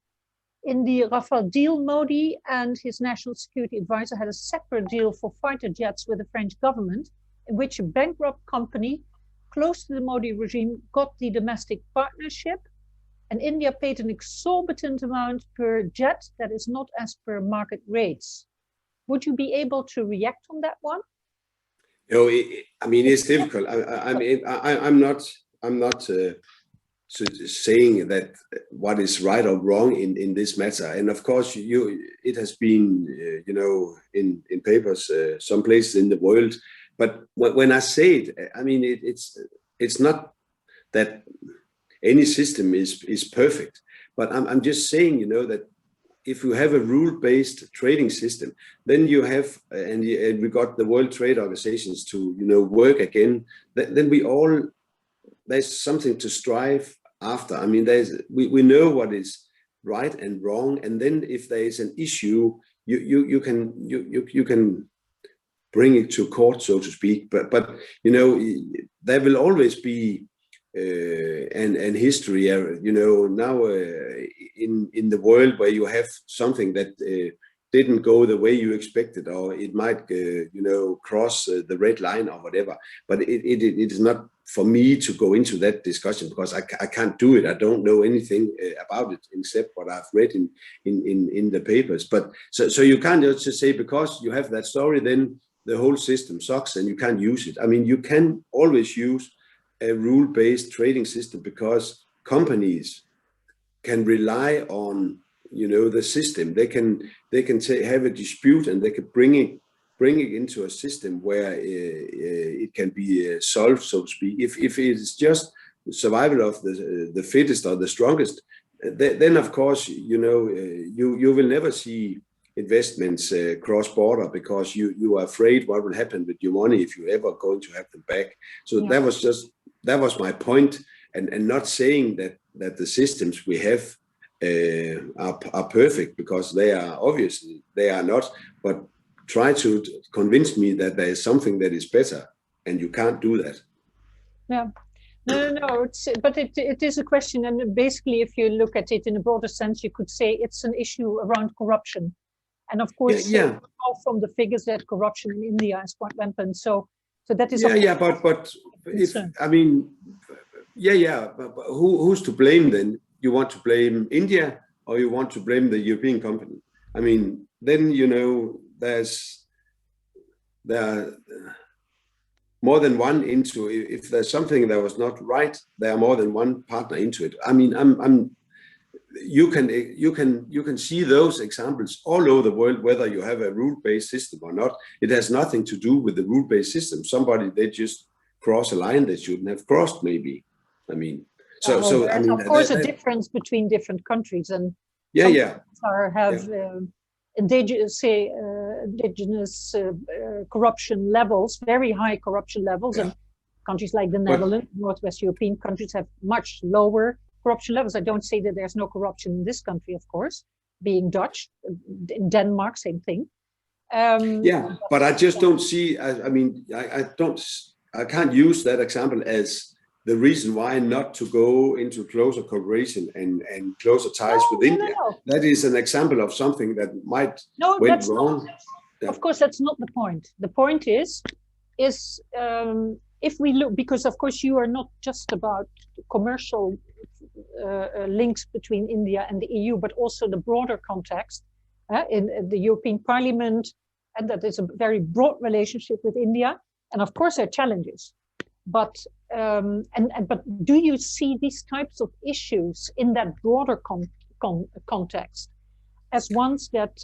In the Rafale deal, Modi and his national security advisor had a separate deal for fighter jets with the French government, in which a bankrupt company close to the Modi regime got the domestic partnership, and India paid an exorbitant amount per jet that is not as per market rates. Would you be able to react on that one? You know, I mean, it's difficult. I'm not saying that what is right or wrong in this matter. And of course, it has been, you know, in papers some places in the world. But when I say it, I mean it's not that any system is perfect. But I'm just saying, you know, that if you have a rule-based trading system, then you have, and we got the World Trade Organizations to, you know, work again. Then there's something to strive after. I mean, we know what is right and wrong, and then if there is an issue, you can bring it to court, so to speak. But you know, there will always be an history, you know, now in the world where you have something that didn't go the way you expected, or it might, you know, cross the red line or whatever. But it is not for me to go into that discussion, because I can't do it. I don't know anything about it except what I've read in the papers. But so you can't just say because you have that story, then the whole system sucks and you can't use it. I mean, you can always use a rule-based trading system because companies can rely on, you know, the system. They can have a dispute and they can bring it into a system where it can be solved, so to speak. If it is just survival of the fittest or the strongest, then of course, you know, you will never see investments cross-border, because you are afraid what will happen with your money if you're ever going to have them back. So yeah. That was my point, and not saying that the systems we have are perfect, because they are obviously they are not, but try to convince me that there is something that is better, and you can't do that. Yeah. No, but it is a question, and basically if you look at it in a broader sense, you could say it's an issue around corruption. And of course, yeah. From the figures that corruption in India is quite rampant. So that is but if I mean, but who's to blame then? You want to blame India or you want to blame the European company? I mean, then, you know, there are more than one into. If there's something that was not right, there are more than one partner into it. I mean, you can see those examples all over the world, whether you have a rule-based system or not. It has nothing to do with the rule-based system. Somebody, they just cross a line they shouldn't have crossed, maybe. I mean, so I mean, of course, a difference between different countries, and have indigenous corruption levels, very high corruption levels, and countries like the Netherlands, Northwest European countries have much lower corruption levels. I don't say that there's no corruption in this country, of course, being Dutch. In Denmark, same thing. But I just don't see. I mean, I can't use that example as the reason why not to go into closer cooperation and closer ties with India. No. That is an example of something that might went wrong. Of course, that's not the point. The point is if we look, because of course you are not just about commercial links between India and the EU, but also the broader context in the European Parliament, and that is a very broad relationship with India. And of course there are challenges, but but do you see these types of issues in that broader context as ones that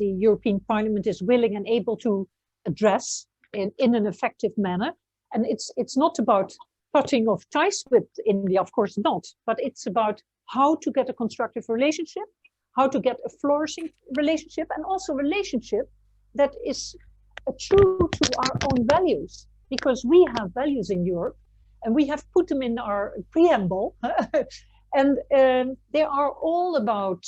the European Parliament is willing and able to address in an effective manner? And it's not about cutting off ties with India, of course not, but it's about how to get a constructive relationship, how to get a flourishing relationship, and also a relationship that is true to our own values, because we have values in Europe and we have put them in our preamble And they are all about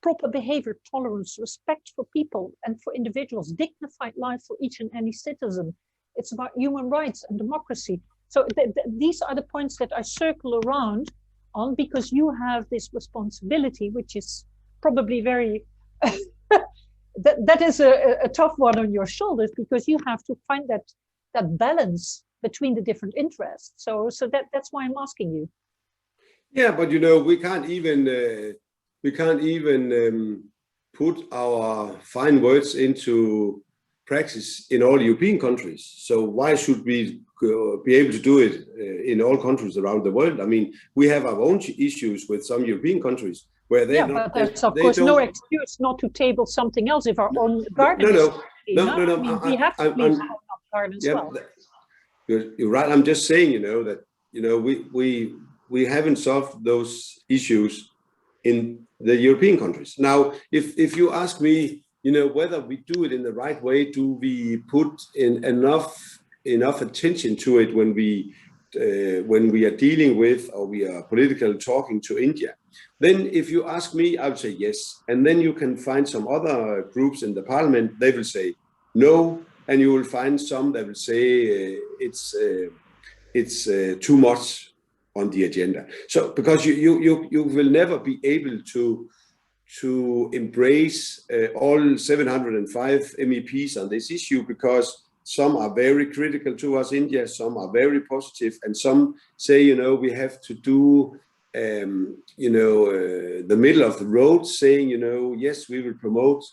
proper behavior, tolerance, respect for people and for individuals, dignified life for each and any citizen. It's about human rights and democracy. So these are the points that I circle around on, because you have this responsibility, which is probably very, that is a tough one on your shoulders, because you have to find that balance between the different interests. So that's why I'm asking you. Yeah, but you know, we can't even put our fine words into practice in all European countries. So why should we be able to do it in all countries around the world? I mean, we have our own issues with some European countries where they but there's of course no excuse not to table something else if our own garden is no. I mean, we have to please our own garden as well. You're right. I'm just saying, you know, that, you know, we haven't solved those issues in the European countries. Now, if you ask me, you know, whether we do it in the right way, do we put in enough attention to it when we are dealing with, or we are politically talking to India? Then if you ask me, I would say yes. And then you can find some other groups in the parliament, they will say no. And you will find some that will say it's too much on the agenda. So because you will never be able to embrace all 705 MEPs on this issue, because some are very critical towards India, some are very positive, and some say, you know, we have to do, the middle of the road, saying, you know, yes, we will promote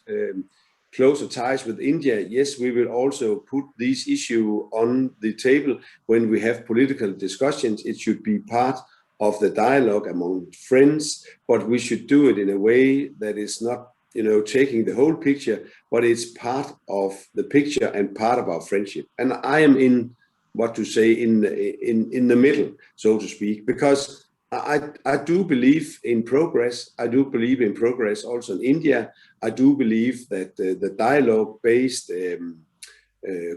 closer ties with India. Yes, we will also put this issue on the table when we have political discussions. It should be part of the dialogue among friends, but we should do it in a way that is not, you know, taking the whole picture, but it's part of the picture and part of our friendship. And I am in the middle, so to speak, because I do believe in progress. I do believe in progress also in India. I do believe that the dialogue-based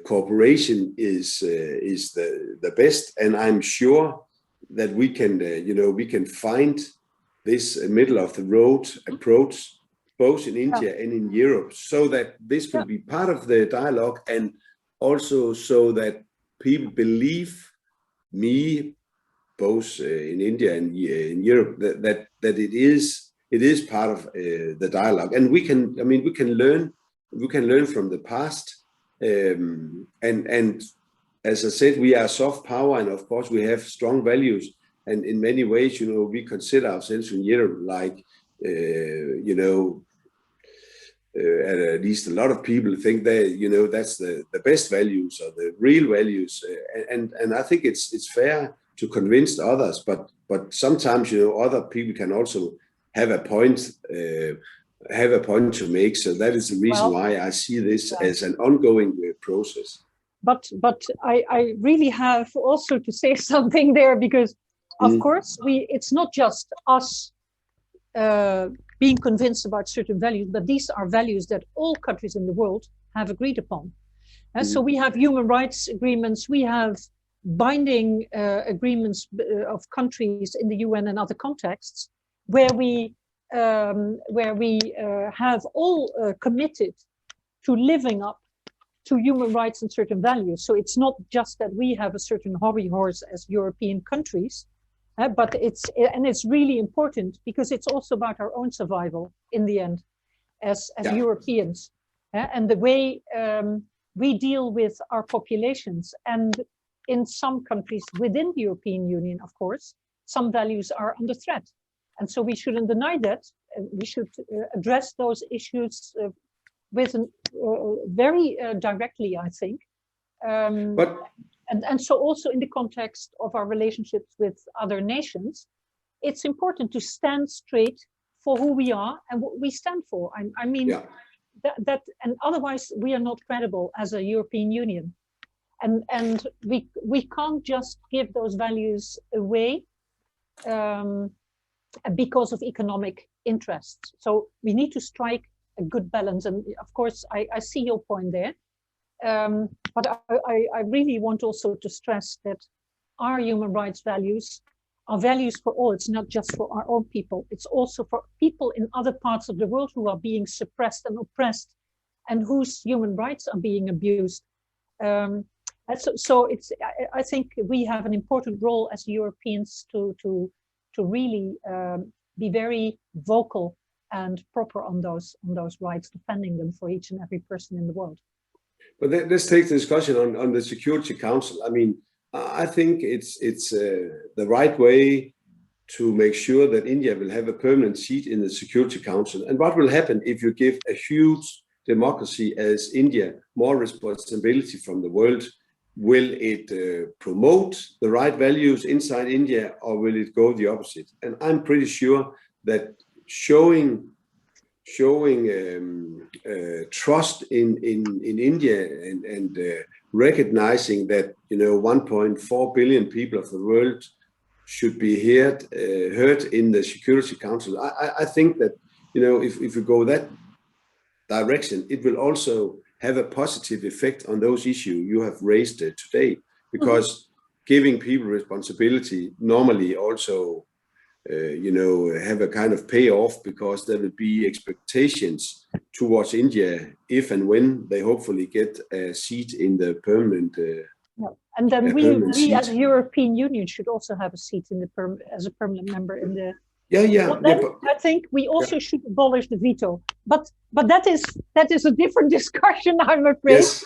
cooperation is the best, and I'm sure that we can find this middle of the road approach both in India and in Europe, so that this will be part of the dialogue, and also so that people believe me, both in India and in Europe, that it is part of the dialogue, and we can learn from the past, and as I said, we are soft power, and of course we have strong values, and in many ways, you know, we consider ourselves in Europe like, at least a lot of people think that, you know, that's the best values or the real values, and I think it's fair to convince others, but sometimes, you know, other people can also have a point to make. So that is the reason why I see this as an ongoing process. But I really have also to say something there, because of course it's not just us being convinced about certain values, but these are values that all countries in the world have agreed upon. And so we have human rights agreements, we have binding agreements of countries in the UN and other contexts, where we have all committed to living up to human rights and certain values. So it's not just that we have a certain hobby horse as European countries, but it's really important, because it's also about our own survival in the end as Europeans, and the way we deal with our populations. And in some countries within the European Union, of course, some values are under threat. And so we shouldn't deny that. We should address those issues very directly, I think. And so also in the context of our relationships with other nations, it's important to stand straight for who we are and what we stand for. I mean, and otherwise we are not credible as a European Union. And we can't just give those values away because of economic interests. So we need to strike a good balance. And of course, I see your point there. But I really want also to stress that our human rights values are values for all. It's not just for our own people. It's also for people in other parts of the world who are being suppressed and oppressed, and whose human rights are being abused. I think we have an important role as Europeans to really be very vocal and proper on those rights, defending them for each and every person in the world. But let's take the discussion on the Security Council. I mean, I think it's the right way to make sure that India will have a permanent seat in the Security Council. And what will happen if you give a huge democracy as India more responsibility from the world? Will it promote the right values inside India, or will it go the opposite? And I'm pretty sure that showing trust in India and recognizing that 1.4 billion people of the world should be heard in the Security Council. I think that if we go that direction, it will also have a positive effect on those issues you have raised today, because giving people responsibility normally also have a kind of payoff, because there will be expectations towards India if and when they hopefully get a seat in the permanent. And then we as a European Union should also have a seat in the as a permanent member in the. I think we also should abolish the veto, but that is a different discussion, I'm afraid. Yes.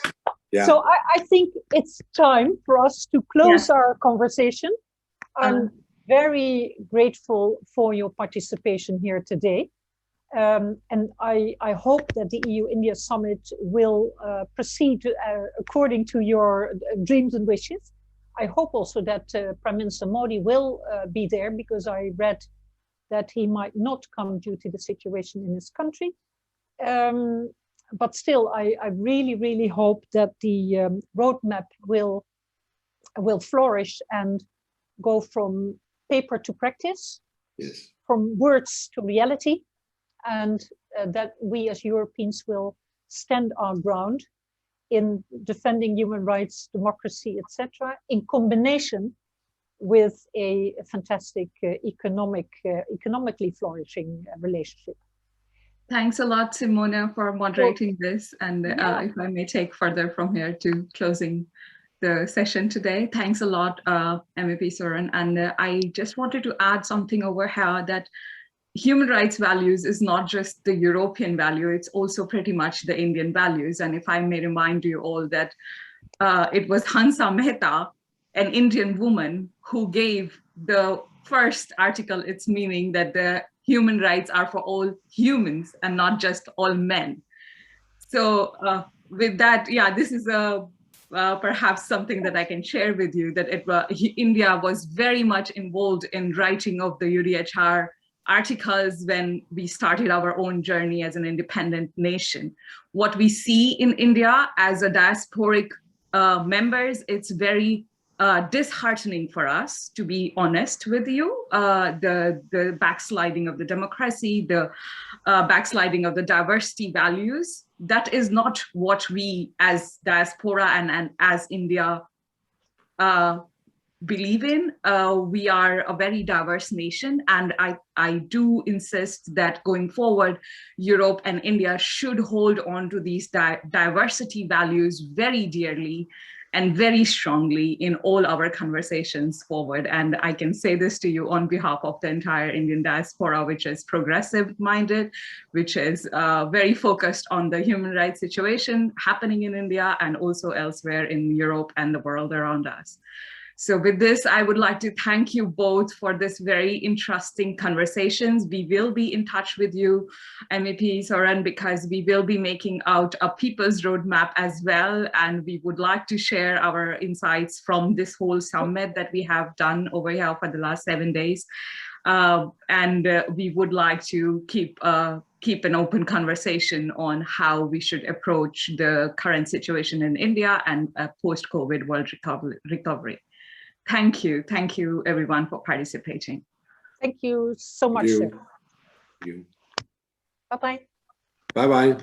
Yeah. So I think it's time for us to close our conversation. I'm very grateful for your participation here today. And I hope that the EU-India Summit will proceed according to your dreams and wishes. I hope also that Prime Minister Modi will be there, because I read that he might not come due to the situation in his country. But still, I really, really hope that the roadmap will flourish and go from paper to practice, from words to reality, and that we as Europeans will stand our ground in defending human rights, democracy, etc., in combination with a fantastic economically flourishing relationship. Thanks a lot, Simone, for moderating this. And if I may take further from here to closing the session today. Thanks a lot, MEP Søren. And I just wanted to add something over here, that human rights values is not just the European value, it's also pretty much the Indian values. And if I may remind you all that it was Hansa Mehta, an Indian woman, who gave the first article its meaning that the human rights are for all humans and not just all men. So with that, this is perhaps something that I can share with you, that India was very much involved in writing of the UDHR articles when we started our own journey as an independent nation. What we see in India as a diasporic members, it's very disheartening for us, to be honest with you. The backsliding of the democracy, the backsliding of the diversity values, that is not what we as diaspora and as India believe in. We are a very diverse nation, and I do insist that going forward, Europe and India should hold on to these diversity values very dearly and very strongly in all our conversations forward. And I can say this to you on behalf of the entire Indian diaspora, which is progressive-minded, which is very focused on the human rights situation happening in India and also elsewhere in Europe and the world around us. So with this, I would like to thank you both for this very interesting conversations. We will be in touch with you, MEP Søren, because we will be making out a people's roadmap as well. And we would like to share our insights from this whole summit that we have done over here for the last 7 days. We would like to keep an open conversation on how we should approach the current situation in India and a post-COVID world recovery. Thank you everyone for participating. Thank you so much. Thank you. Bye-bye. Bye-bye.